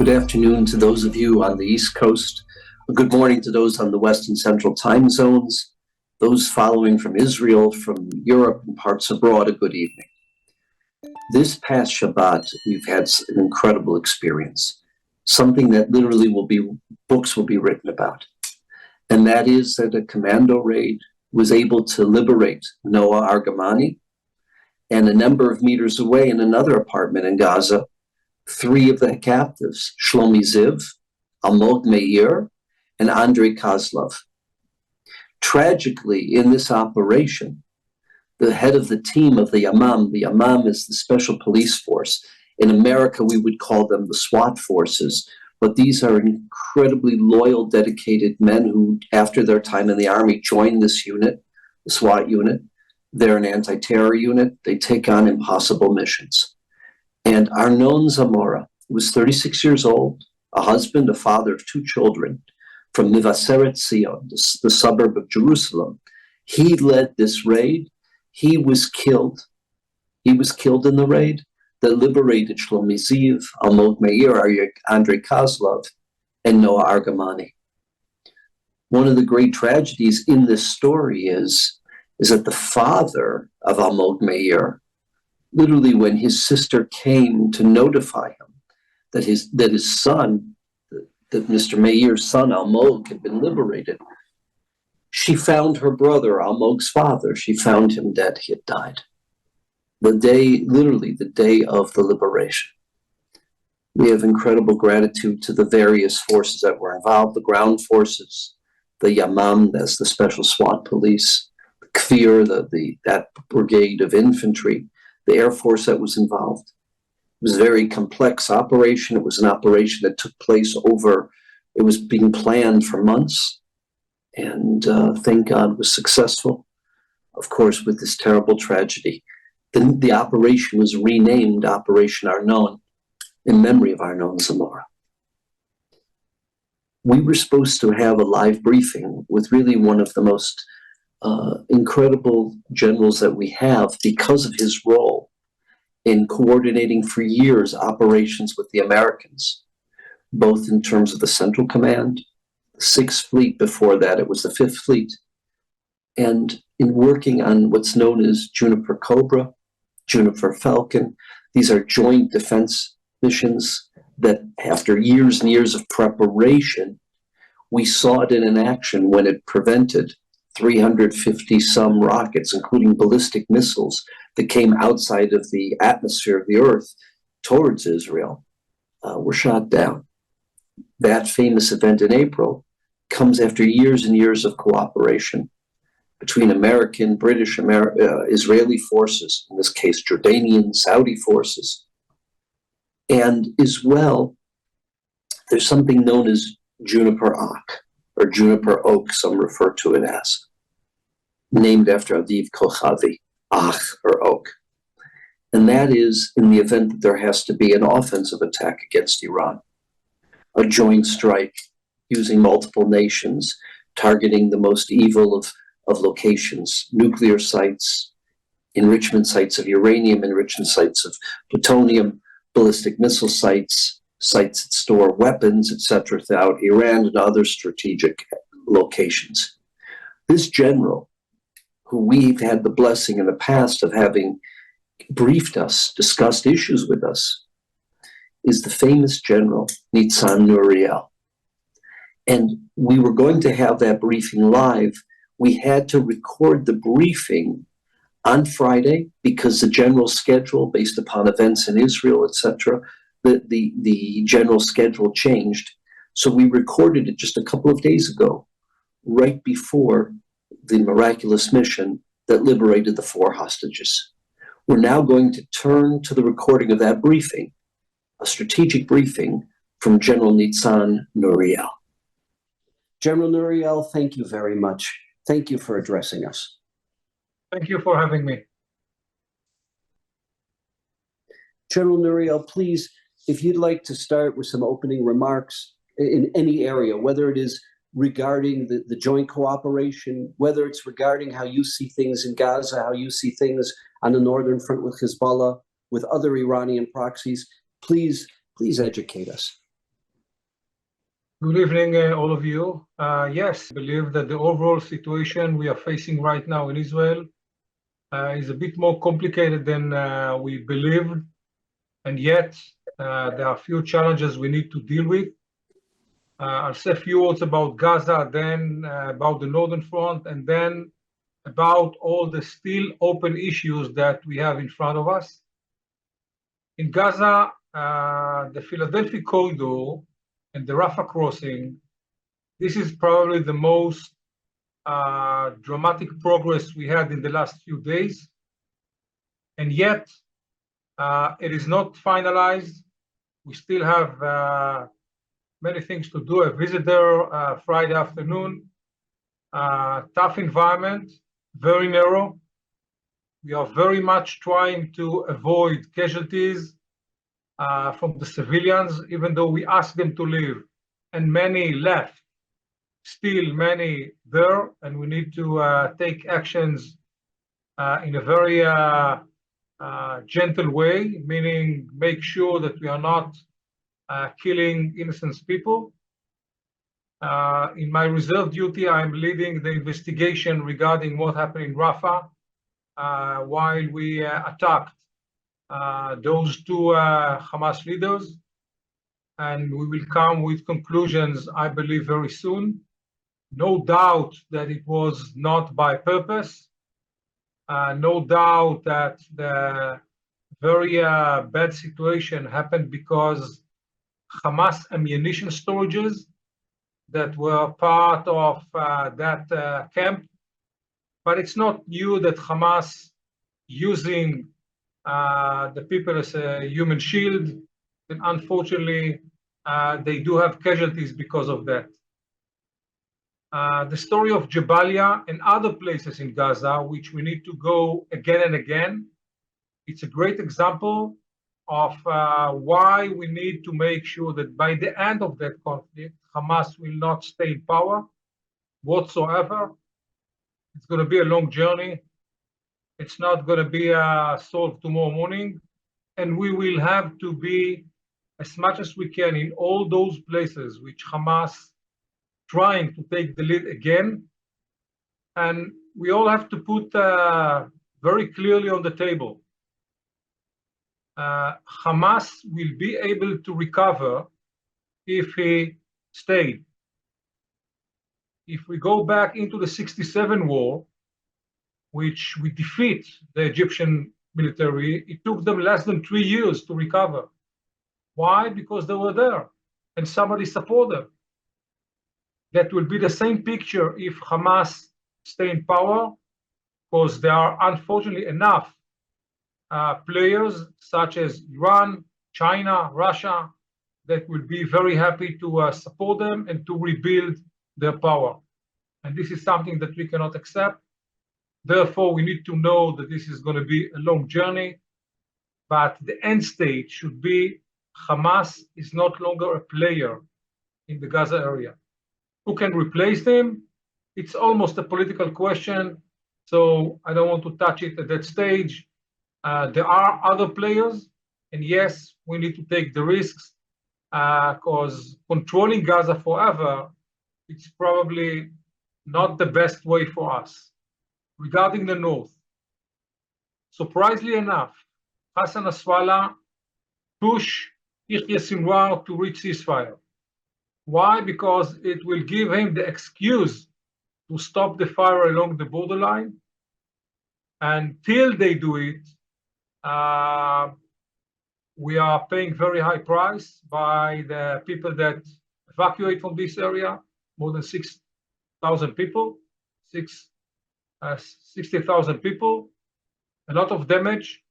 Good afternoon to those of you on the East Coast. Good morning to those on the West and Central time zones. Those following from Israel, from Europe, and parts abroad, a good evening. This past Shabbat, we've had an incredible experience, something that literally books will be written about. And that is that a commando raid was able to liberate Noah Argamani, and a number of meters away in another apartment in Gaza, 3 of the captives, Shlomi Ziv, Almog Meir, and Andrei Kozlov. Tragically, in this operation, the head of the team of the Yamam is the Special Police Force. In America, we would call them the SWAT forces, but these are incredibly loyal, dedicated men who, after their time in the Army, joined this unit, the SWAT unit. They're an anti-terror unit. They take on impossible missions. And Arnon Zamora was 36 years old, a husband, a father of 2 children from Mevaseret Zion, the suburb of Jerusalem. He led this raid. He was killed. He was killed in the raid that liberated Shlomi Ziv, Almog Meir, Andrei Kozlov, and Noah Argamani. One of the great tragedies in this story is that the father of Almog Meir, literally when his sister came to notify him that his son, that Mr. Meir's son Almog had been liberated, she found her brother, Almog's father, she found him dead. He had died. Literally the day of the liberation. We have incredible gratitude to the various forces that were involved, the ground forces, the Yamam, that's the special SWAT police, the Kfir, that brigade of infantry, the Air Force that was involved. It was a very complex operation. It was an operation that took place it was being planned for months, and thank God was successful. Of course, with this terrible tragedy, the operation was renamed Operation Arnon in memory of Arnon Zamora. We were supposed to have a live briefing with really one of the most incredible generals that we have because of his role in coordinating for years operations with the Americans, both in terms of the Central Command, the 6th Fleet. Before that, it was the 5th Fleet, and in working on what's known as Juniper Cobra, Juniper Falcon. These are joint defense missions that, after years and years of preparation, we saw it in action when it prevented 350-some rockets, including ballistic missiles, that came outside of the atmosphere of the Earth towards Israel, were shot down. That famous event in April comes after years and years of cooperation between American, British, Israeli forces, in this case Jordanian, Saudi forces. And as well, there's something known as Juniper Oak, or Juniper Oak, some refer to it as, named after Aviv Kochavi, Ach, or Oak. And that is in the event that there has to be an offensive attack against Iran, a joint strike using multiple nations, targeting the most evil of locations, nuclear sites, enrichment sites of uranium, enrichment sites of plutonium, ballistic missile sites, sites that store weapons, etc., throughout Iran and other strategic locations. This general, who we've had the blessing in the past of having briefed us, discussed issues with us, is the famous general Nitzan Nuriel. And we were going to have that briefing live. We had to record the briefing on Friday because the general schedule, based upon events in Israel, etc., the general schedule changed. So we recorded it just a couple of days ago, right before the miraculous mission that liberated the 4 hostages. We're now going to turn to the recording of that briefing, a strategic briefing from General Nitzan Nuriel. General Nuriel, thank you very much. Thank you for addressing us. Thank you for having me. General Nuriel, please, if you'd like to start with some opening remarks in any area, whether it is regarding the joint cooperation, whether it's regarding how you see things in Gaza, how you see things on the northern front with Hezbollah, with other Iranian proxies, please educate us. Good evening, all of you. Yes, I believe that the overall situation we are facing right now in Israel is a bit more complicated than we believed, and yet there are a few challenges we need to deal with. I'll say a few words about Gaza, then about the Northern Front, and then about all the still open issues that we have in front of us. In Gaza, the Philadelphia corridor and the Rafah crossing, this is probably the most dramatic progress we had in the last few days. And yet, it is not finalized. We still have many things to do. I visited there Friday afternoon. Tough environment, very narrow. We are very much trying to avoid casualties from the civilians, even though we asked them to leave, and many left. Still many there, and we need to take actions in a very gentle way, meaning make sure that we are not killing innocent people. In my reserve duty, I'm leading the investigation regarding what happened in Rafah while we attacked those two Hamas leaders. And we will come with conclusions, I believe, very soon. No doubt that it was not by purpose. No doubt that the very bad situation happened because Hamas ammunition storages that were part of that camp. But it's not new that Hamas using the people as a human shield. And unfortunately, they do have casualties because of that. The story of Jabalia and other places in Gaza, which we need to go again and again, it's a great example of why we need to make sure that by the end of that conflict, Hamas will not stay in power whatsoever. It's going to be a long journey. It's not going to be solved tomorrow morning. And we will have to be, as much as we can, in all those places which Hamas trying to take the lead again. And we all have to put very clearly on the table. Hamas will be able to recover if he stayed. If we go back into the 67 war, which we defeat the Egyptian military, it took them less than 3 years to recover. Why? Because they were there and somebody supported them. That will be the same picture if Hamas stay in power, because there are unfortunately enough players such as Iran, China, Russia, that will be very happy to support them and to rebuild their power. And this is something that we cannot accept. Therefore, we need to know that this is going to be a long journey, but the end state should be Hamas is not longer a player in the Gaza area. Who can replace them? It's almost a political question, so I don't want to touch it at that stage. There are other players, and yes, we need to take the risks, because controlling Gaza forever, it's probably not the best way for us. Regarding the north, surprisingly enough, Hassan Nasrallah pushed Yahya Sinwar to reach ceasefire. Why? Because it will give him the excuse to stop the fire along the borderline. Until they do it, we are paying very high price by the people that evacuate from this area, more than 6,000 people, 60,000 people, a lot of damage.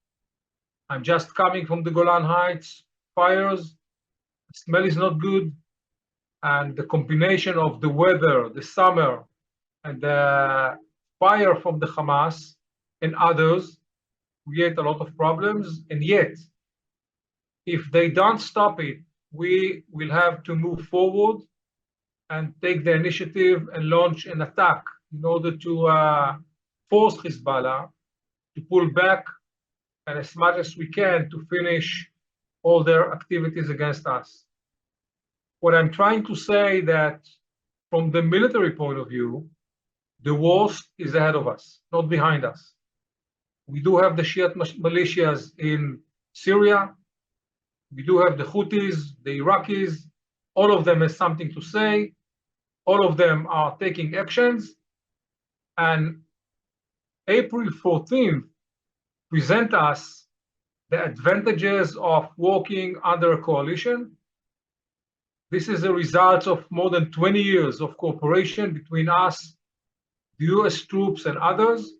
I'm just coming from the Golan Heights, fires, the smell is not good. And the combination of the weather, the summer, and the fire from the Hamas and others create a lot of problems. And yet, if they don't stop it, we will have to move forward and take the initiative and launch an attack in order to force Hezbollah to pull back and as much as we can to finish all their activities against us. what I'm trying to say that from the military point of view, the worst is ahead of us, not behind us. We do have the Shiite militias in Syria. We do have the Houthis, the Iraqis. All of them has something to say. All of them are taking actions. And April 14th present us the advantages of working under a coalition. This is a result of more than 20 years of cooperation between us, the US troops and others.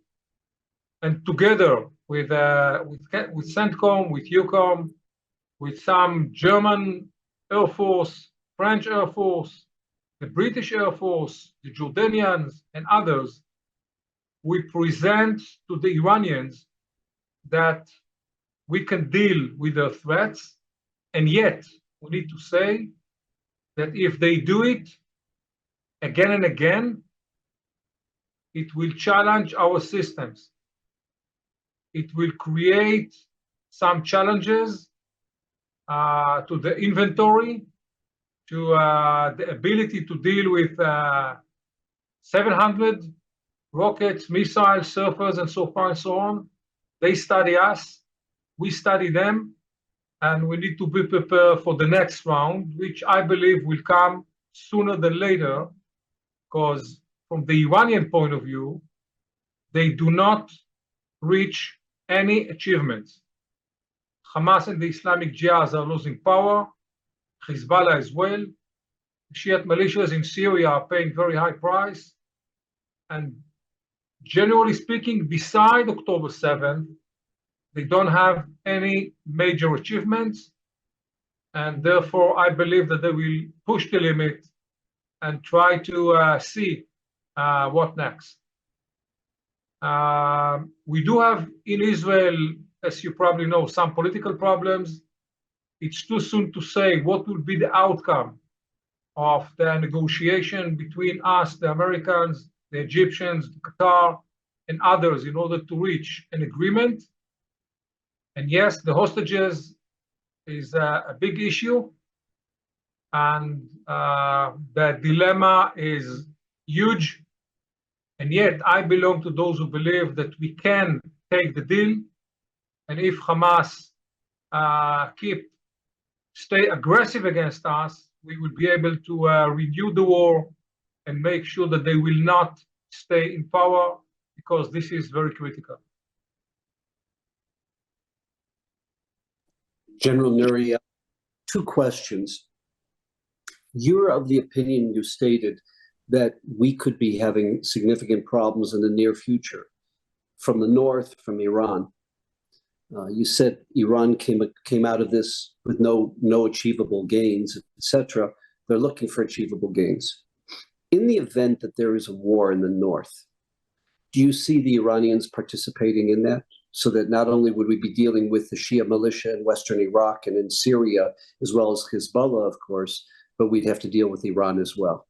And together with CENTCOM, with EUCOM, with some German Air Force, French Air Force, the British Air Force, the Jordanians, and others, we present to the Iranians that we can deal with their threats, and yet we need to say that if they do it again and again, it will challenge our systems. It will create some challenges to the inventory, to the ability to deal with 700 rockets, missiles, surfers, and so far and so on. They study us, we study them, and we need to be prepared for the next round, which I believe will come sooner than later, because from the Iranian point of view, they do not reach any achievements. Hamas and the Islamic Jihad are losing power, Hezbollah as well. Shiite militias in Syria are paying very high price. And generally speaking, beside October 7th, they don't have any major achievements. And therefore, I believe that they will push the limit and try to see what next. We do have in Israel, as you probably know, some political problems. It's too soon to say what will be the outcome of the negotiation between us, the Americans, the Egyptians, Qatar, and others in order to reach an agreement. And yes, the hostages is a big issue, and the dilemma is huge. And yet, I belong to those who believe that we can take the deal, and if Hamas stay aggressive against us, we will be able to renew the war and make sure that they will not stay in power, because this is very critical. General Nuriel, two questions. You're of the opinion, you stated, that we could be having significant problems in the near future from the north, from Iran. You said Iran came out of this with no achievable gains, etc. They're looking for achievable gains. In the event that there is a war in the north, do you see the Iranians participating in that? So that not only would we be dealing with the Shia militia in Western Iraq and in Syria, as well as Hezbollah, of course, but we'd have to deal with Iran as well.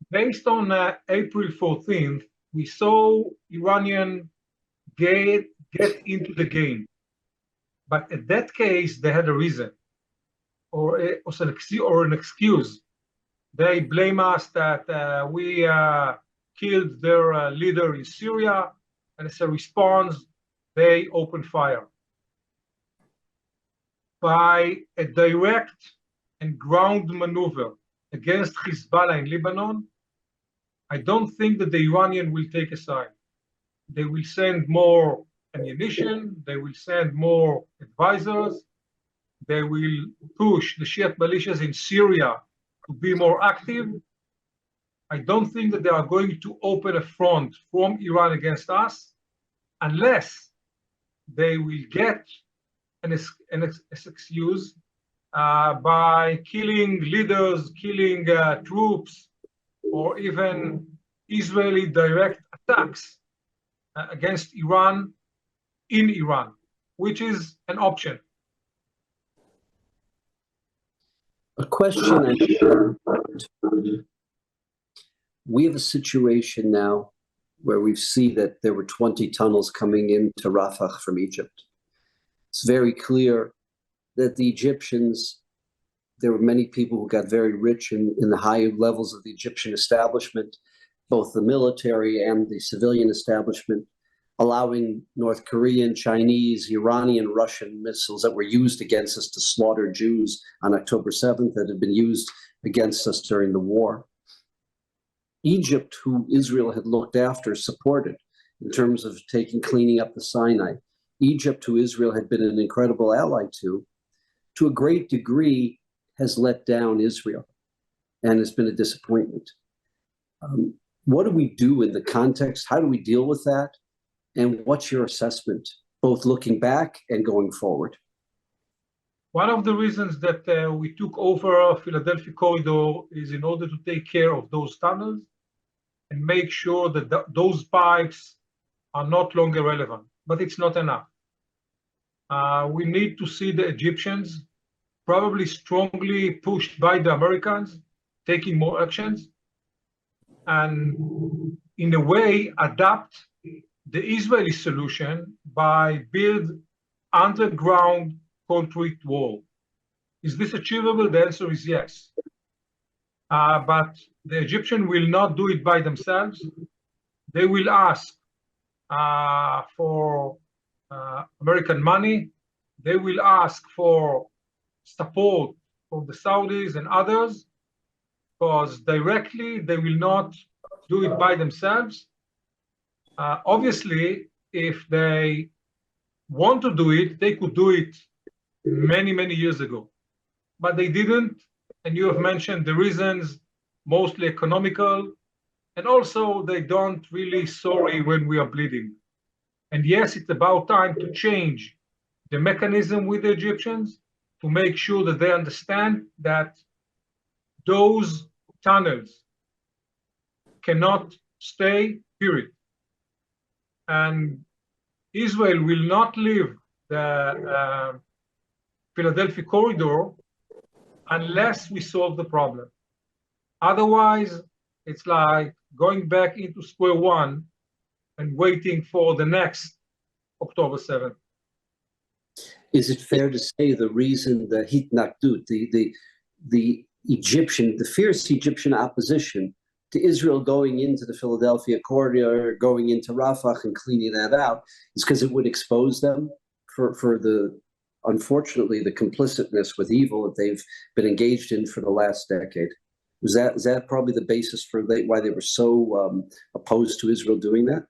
Based on April 14th, we saw Iranian get into the game. But in that case, they had a reason or an excuse. They blame us that we killed their leader in Syria, and as a response, they opened fire. By a direct and ground maneuver against Hezbollah in Lebanon, I don't think that the Iranian will take a side. They will send more ammunition, they will send more advisors, they will push the Shiite militias in Syria to be more active. I don't think that they are going to open a front from Iran against us unless they will get an excuse by killing leaders, killing troops, or even Israeli direct attacks against Iran in Iran, which is an option. A question. We have a situation now where we see that there were 20 tunnels coming into Rafah from Egypt. It's very clear that the Egyptians, there were many people who got very rich in the high levels of the Egyptian establishment, both the military and the civilian establishment, allowing North Korean, Chinese, Iranian, Russian missiles that were used against us to slaughter Jews on October 7th that had been used against us during the war. Egypt, who Israel had looked after, supported in terms of cleaning up the Sinai. Egypt, who Israel had been an incredible ally to a great degree, has let down Israel and has been a disappointment. What do we do in the context? How do we deal with that? And what's your assessment, both looking back and going forward? One of the reasons that we took over Philadelphia Corridor is in order to take care of those tunnels and make sure that those pipes are not longer relevant. But it's not enough. We need to see the Egyptians, probably strongly pushed by the Americans, taking more actions, and in a way adapt the Israeli solution by build underground concrete wall. Is this achievable? The answer is yes. But the Egyptians will not do it by themselves. They will ask for American money. They will ask for support from the Saudis and others, because directly they will not do it by themselves. Obviously, if they want to do it, they could do it many, many years ago. But they didn't, and you have mentioned the reasons, mostly economical, and also they don't really sorry when we are bleeding. And yes, it's about time to change the mechanism with the Egyptians to make sure that they understand that those tunnels cannot stay, period. And Israel will not leave the Philadelphia Corridor unless we solve the problem. Otherwise, it's like going back into square one and waiting for the next October 7th. Is it fair to say the reason the Hitnakdut, the Egyptian, the fierce Egyptian opposition to Israel going into the Philadelphia corridor, going into Rafah and cleaning that out, is because it would expose them for the, unfortunately, the complicitness with evil that they've been engaged in for the last decade? Is that probably the basis for why they were so opposed to Israel doing that?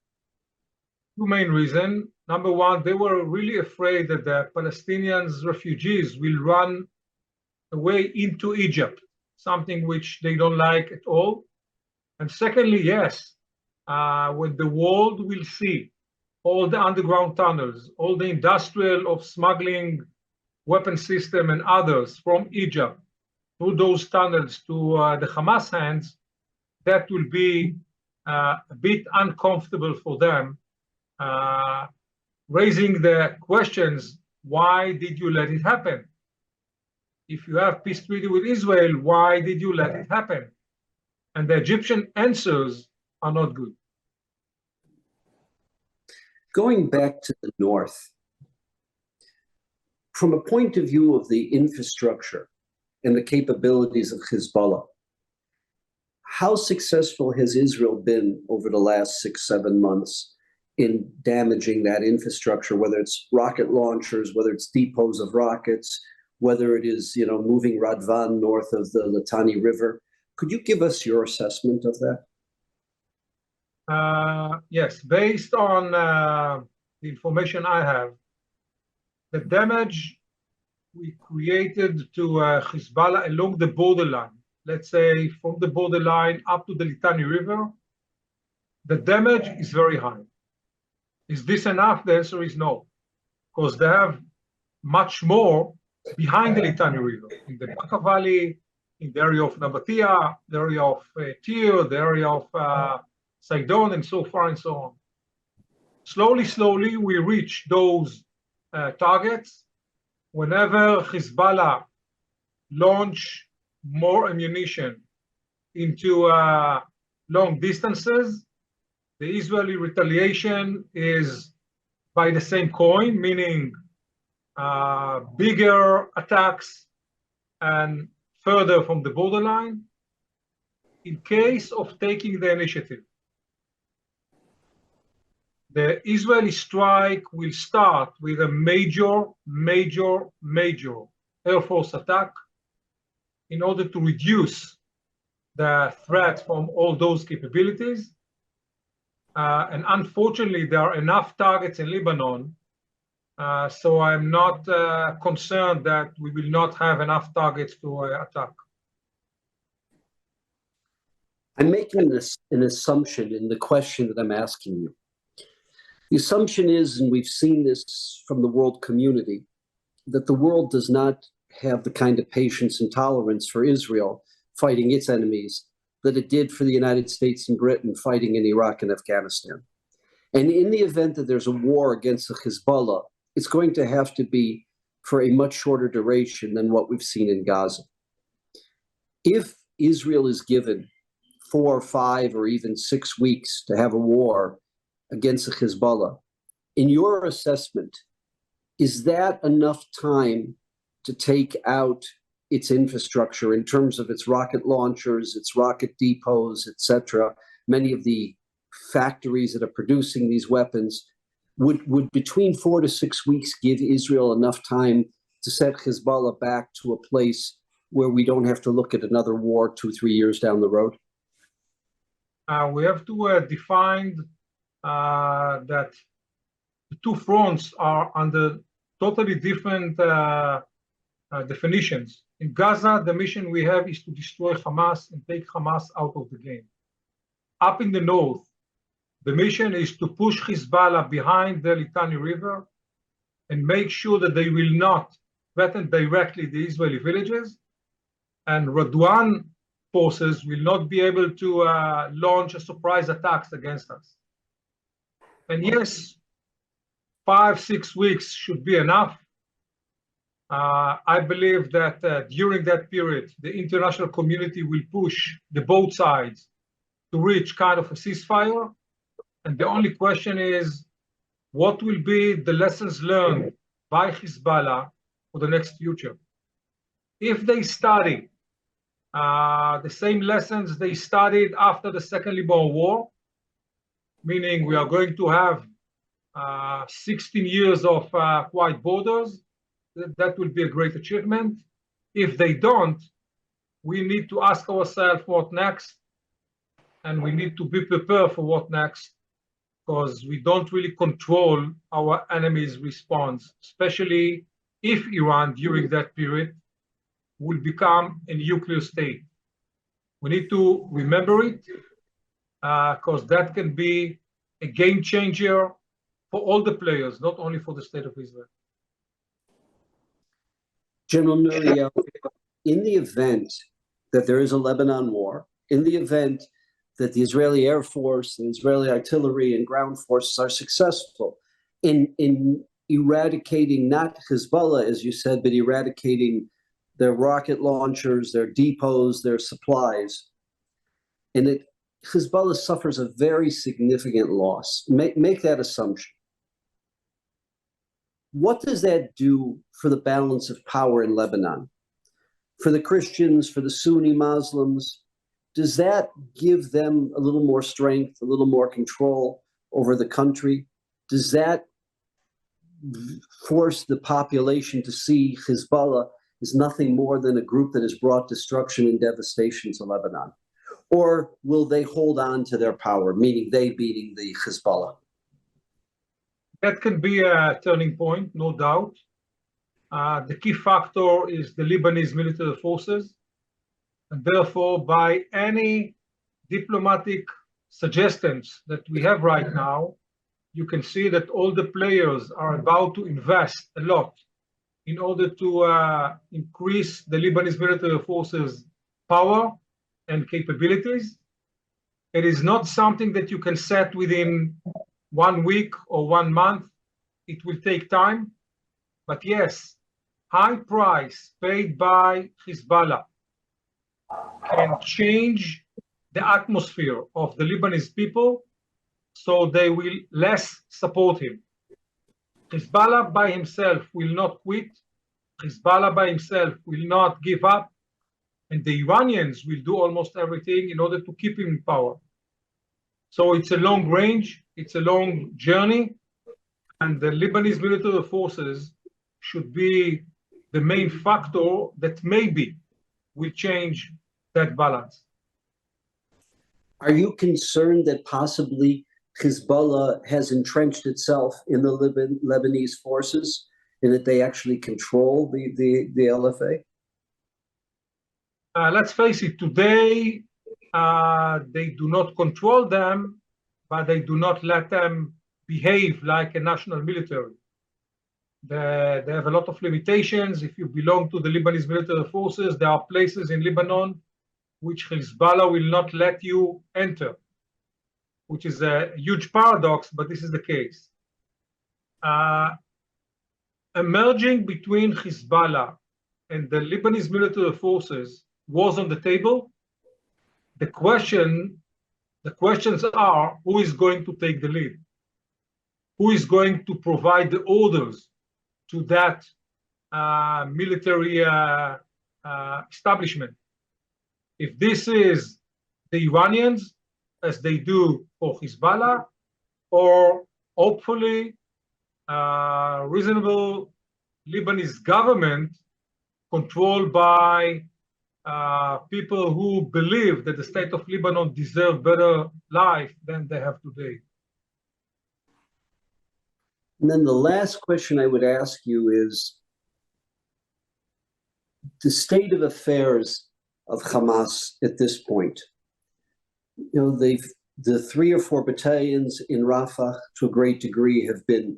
Two main reasons. Number one, they were really afraid that the Palestinians, refugees, will run away into Egypt, something which they don't like at all. And secondly, yes, when the world will see all the underground tunnels, all the industrial of smuggling weapon system and others from Egypt through those tunnels to the Hamas hands, that will be a bit uncomfortable for them, raising the questions, why did you let it happen? If you have peace treaty with Israel, why did you let it happen? And the Egyptian answers are not good. Going back to the north, from a point of view of the infrastructure and the capabilities of Hezbollah, how successful has Israel been over the last 6-7 months in damaging that infrastructure, whether it's rocket launchers, whether it's depots of rockets, whether it is, moving Radvan north of the Litani River? Could you give us your assessment of that? Yes, based on the information I have, the damage we created to Hezbollah along the borderline, let's say from the borderline up to the Litani River, the damage is very high. Is this enough? The answer is no, because they have much more behind the Litani River, in the Bekaa Valley, in the area of Nabatea, the area of Tyre, the area of Sidon, and so far and so on. Slowly, we reach those targets. Whenever Hezbollah launch more ammunition into long distances, the Israeli retaliation is by the same coin, meaning bigger attacks and further from the borderline in case of taking the initiative. The Israeli strike will start with a major Air Force attack in order to reduce the threat from all those capabilities. And unfortunately, there are enough targets in Lebanon, so I'm not concerned that we will not have enough targets to attack. I'm making an assumption in the question that I'm asking you. The assumption is, and we've seen this from the world community, that the world does not have the kind of patience and tolerance for Israel fighting its enemies that it did for the United States and Britain fighting in Iraq and Afghanistan. And in the event that there's a war against the Hezbollah, it's going to have to be for a much shorter duration than what we've seen in Gaza. If Israel is given 4 or 5 or even 6 weeks to have a war against the Hezbollah, in your assessment, is that enough time to take out its infrastructure in terms of its rocket launchers, its rocket depots, etc., many of the factories that are producing these weapons? Would between 4 to 6 weeks give Israel enough time to set Hezbollah back to a place where we don't have to look at another war 2 or 3 years down the road? We have to define that the two fronts are under totally different definitions. In Gaza, the mission we have is to destroy Hamas and take Hamas out of the game. Up in the north, the mission is to push Hezbollah behind the Litani River and make sure that they will not threaten directly the Israeli villages, and Radwan forces will not be able to launch a surprise attacks against us. And yes, 5 to 6 weeks should be enough. I believe that during that period, the international community will push the both sides to reach kind of a ceasefire. And the only question is, what will be the lessons learned by Hezbollah for the next future? If they study the same lessons they studied after the Second Lebanon War, meaning we are going to have 16 years of quiet borders, that will be a great achievement. If they don't, we need to ask ourselves what next, and we need to be prepared for what next, because we don't really control our enemy's response, especially if Iran during that period will become a nuclear state. We need to remember it, because that can be a game changer for all the players, not only for the state of Israel. General Nuriel, in the event that there is a Lebanon war, in the event that the Israeli Air Force, the Israeli artillery and ground forces are successful in eradicating not Hezbollah, as you said, but eradicating their rocket launchers, their depots, their supplies, and that Hezbollah suffers a very significant loss. Make that assumption. What does that do for the balance of power in Lebanon? For the Christians, for the Sunni Muslims, does that give them a little more strength, a little more control over the country? Does that force the population to see Hezbollah as nothing more than a group that has brought destruction and devastation to Lebanon? Or will they hold on to their power, meaning they beating the Hezbollah? That can be a turning point, no doubt. The key factor is the Lebanese military forces. And therefore, by any diplomatic suggestions that we have right now, you can see that all the players are about to invest a lot in order to increase the Lebanese military forces' power and capabilities. It is not something that you can set within 1 week or 1 month. It will take time. But yes, high price paid by Hezbollah can change the atmosphere of the Lebanese people, so they will less support him. Hezbollah by himself will not quit. Hezbollah by himself will not give up. and the Iranians will do almost everything in order to keep him in power. So it's a long range, it's a long journey, and the Lebanese military forces should be the main factor that maybe will change that balance. Are you concerned that possibly Hezbollah has entrenched itself in the Lebanese forces and that they actually control the LFA? Let's face it, today they do not control them, but they do not let them behave like a national military. They have a lot of limitations. If you belong to the Lebanese military forces, there are places in Lebanon which Hezbollah will not let you enter, which is a huge paradox, but this is the case. Emerging between Hezbollah and the Lebanese military forces was on the table. The questions are, who is going to take the lead? Who is going to provide the orders to that military establishment? If this is the Iranians, as they do for Hezbollah, or hopefully reasonable Lebanese government controlled by people who believe that the state of Lebanon deserves better life than they have today. And then the last question I would ask you is the state of affairs of Hamas at this point. You know, the 3 or 4 battalions in Rafah to a great degree have been,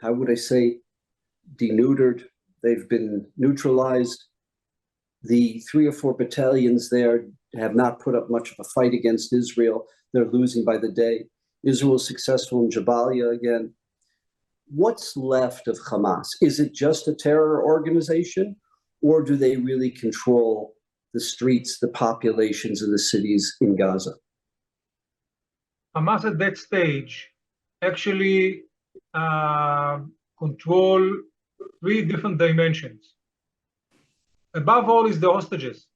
how would I say, denuded. They've been neutralized. The 3 or 4 battalions there have not put up much of a fight against Israel. They're losing by the day. Israel is successful in Jabalia again. What's left of Hamas? Is it just a terror organization, or do they really control the streets, the populations, and the cities in Gaza? Hamas at that stage actually control 3 different dimensions. Above all is the hostages.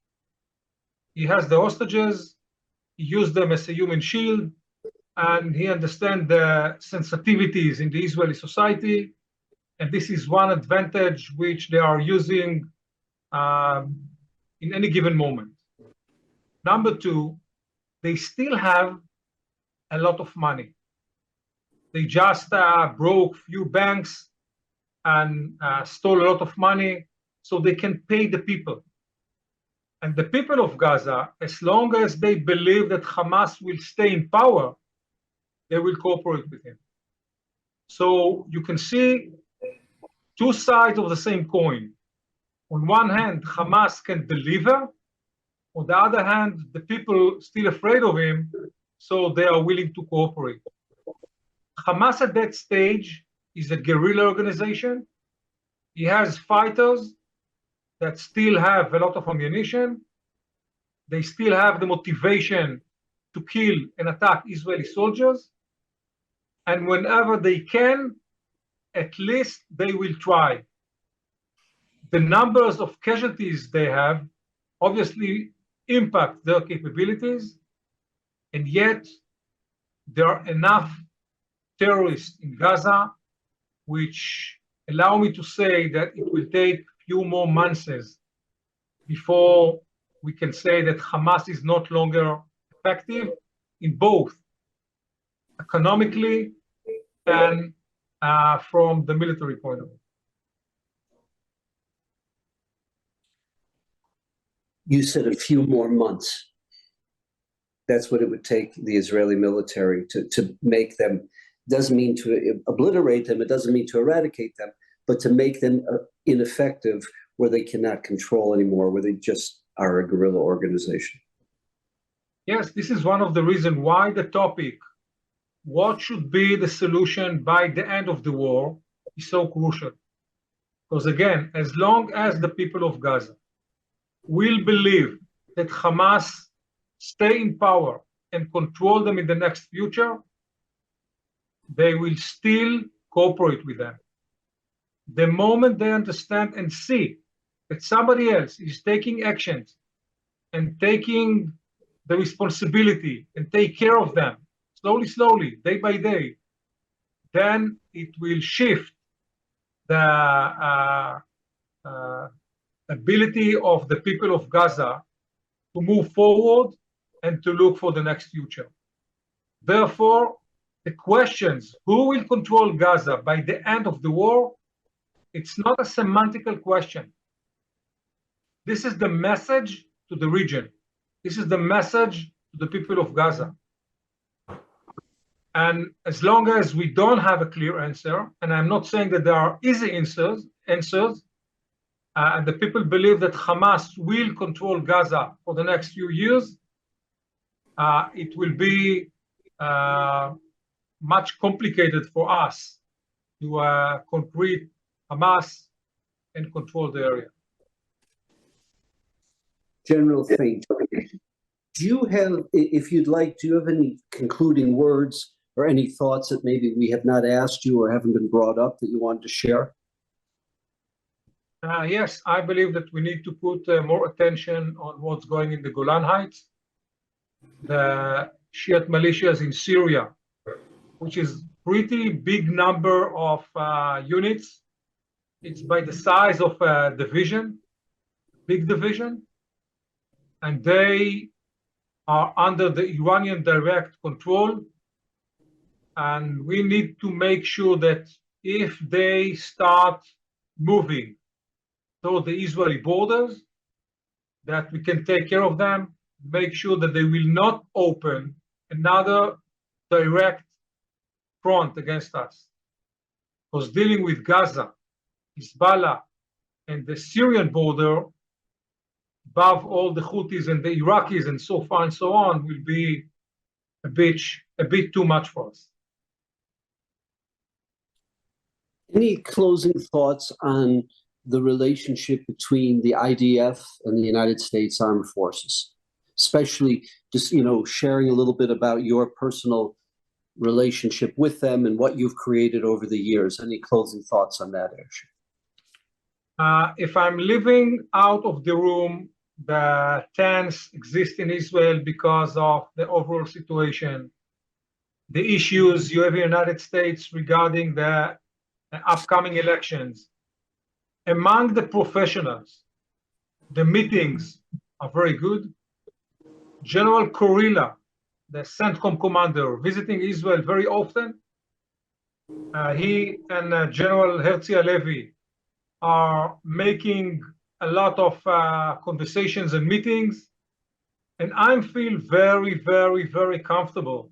He has the hostages, he used them as a human shield, and he understands the sensitivities in the Israeli society, and this is one advantage which they are using in any given moment. Number 2, they still have a lot of money. They just broke few banks and stole a lot of money, so they can pay the people. And the people of Gaza, as long as they believe that Hamas will stay in power, they will cooperate with him. So you can see 2 sides of the same coin. On one hand, Hamas can deliver. On the other hand, the people still afraid of him, so they are willing to cooperate. Hamas at that stage is a guerrilla organization. He has fighters that still have a lot of ammunition. They still have the motivation to kill and attack Israeli soldiers. And whenever they can, at least they will try. The numbers of casualties they have obviously impact their capabilities, and yet there are enough terrorists in Gaza which allow me to say that it will take a few more months before we can say that Hamas is not longer effective in both economically and from the military point of view. You said a few more months. That's what it would take the Israeli military to make them. Doesn't mean to obliterate them, it doesn't mean to eradicate them, but to make them ineffective where they cannot control anymore, where they just are a guerrilla organization. Yes, this is one of the reasons why the topic, what should be the solution by the end of the war, is so crucial. Because again, as long as the people of Gaza will believe that Hamas stay in power and control them in the next future, they will still cooperate with them. The moment they understand and see that somebody else is taking actions and taking the responsibility and take care of them slowly, day by day, then it will shift the ability of the people of Gaza to move forward and to look for the next future. Therefore, the questions, who will control Gaza by the end of the war, it's not a semantical question. This is the message to the region. This is the message to the people of Gaza. And as long as we don't have a clear answer, and I'm not saying that there are easy answers, and the people believe that Hamas will control Gaza for the next few years, it will be much complicated for us to concrete Hamas and control the area. General, thank you. Do you have, if you'd like, do you have any concluding words or any thoughts that maybe we have not asked you or haven't been brought up that you wanted to share? Yes, I believe that we need to put more attention on what's going in the Golan Heights, the Shiite militias in Syria, which is pretty big number of units. It's by the size of a division, big division, and they are under the Iranian direct control. And we need to make sure that if they start moving toward the Israeli borders, that we can take care of them, make sure that they will not open another direct front against us. Because dealing with Gaza, Hezbollah, and the Syrian border, above all the Houthis and the Iraqis and so far and so on, will be a bit too much for us. Any closing thoughts on the relationship between the IDF and the United States Armed Forces, especially just, sharing a little bit about your personal relationship with them and what you've created over the years? Any closing thoughts on that, Ershon? If I'm living out of the room, the tense exist in Israel because of the overall situation, the issues you have in the United States regarding the upcoming elections. Among the professionals, the meetings are very good. General Kurila, the CENTCOM commander, visiting Israel very often. He and General Herzi Halevi are making a lot of conversations and meetings. And I feel very, very, very comfortable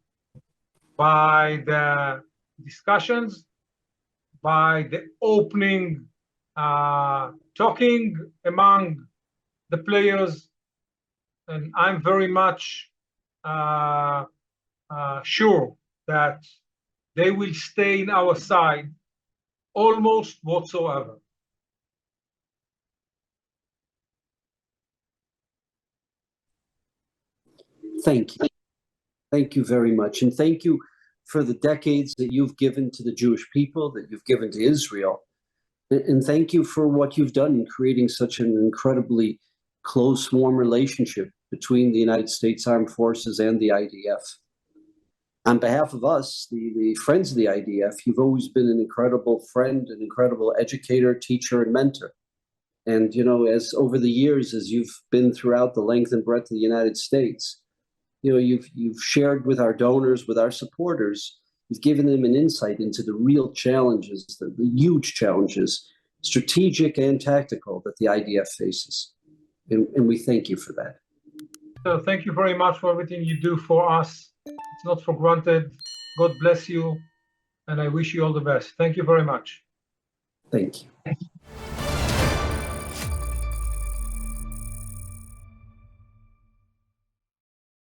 by the discussions, by the opening talking among the players, and I'm very much sure that they will stay in our side almost whatsoever. Thank you. Thank you very much. And thank you for the decades that you've given to the Jewish people, that you've given to Israel. And thank you for what you've done in creating such an incredibly close, warm relationship between the United States Armed Forces and the IDF. On behalf of us, the friends of the IDF, you've always been an incredible friend, an incredible educator, teacher, and mentor. And, as over the years, as you've been throughout the length and breadth of the United States, you've shared with our donors, with our supporters, you've given them an insight into the real challenges, the huge challenges, strategic and tactical, that the IDF faces. And we thank you for that. So thank you very much for everything you do for us. It's not for granted. God bless you, and I wish you all the best. Thank you very much. Thank you.